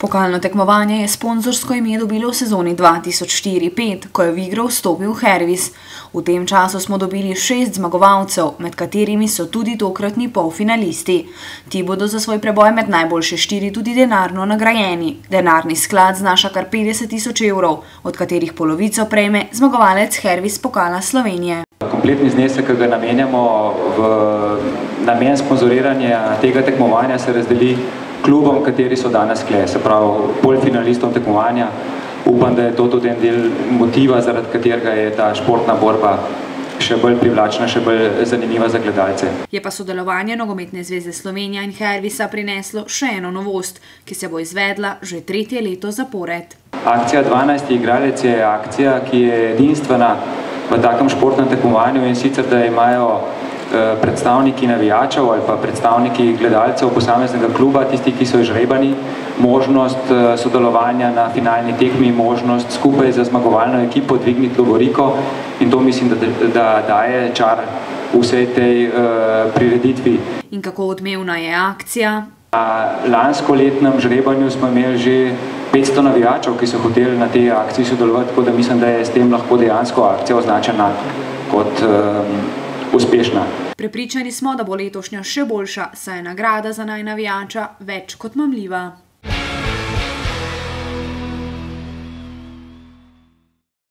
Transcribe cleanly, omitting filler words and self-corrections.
Pokalno tekmovanje je sponzorsko ime dobilo v sezoni 2004-2005, ko je v igro vstopil Hervis. V tem času smo dobili 6 zmagovalcev, med katerimi so tudi tokratni polfinalisti. Ti bodo za svoj preboj med najboljše 4 tudi denarno nagrajeni. Denarni sklad znaša kar 50.000 evrov, od katerih polovico prejme zmagovalec Hervis Pokala Slovenije. Kompletni znesek, ki ga namenjamo v namen sponzoriranja tega tekmovanja, se razdeli klubom, kateri so danes tukaj, se pravi polfinalistom tekmovanja. Upam, da je to tudi en del motiva, zaradi katerega je ta športna borba še bolj privlačna, še bolj zanimiva za gledalce. Je pa sodelovanje Nogometne zveze Slovenija in Hervisa prineslo še eno novost, ki se bo izvedla že 3. leto zapored. Akcija 12. igralec je akcija, ki je edinstvena v takem športnem tekmovanju, in sicer, da imajo predstavniki navijačev ali pa predstavniki gledalcev posameznega kluba, tisti, ki so izžrebani, možnost sodelovanja na finalni tekmi, možnost skupaj za zmagovalno ekipo dvigniti lovoriko, in to mislim, da daje čar vsej tej prireditvi. In kako odmevna je akcija? Na lanskoletnem žrebanju smo imeli že 500 navijačev, ki so hoteli na tej akciji sodelovati, tako da mislim, da je s tem lahko dejansko akcija označena kot uspešna. Prepričani smo, da bo letošnja še boljša, saj je nagrada za naj navijača več kot mamljiva.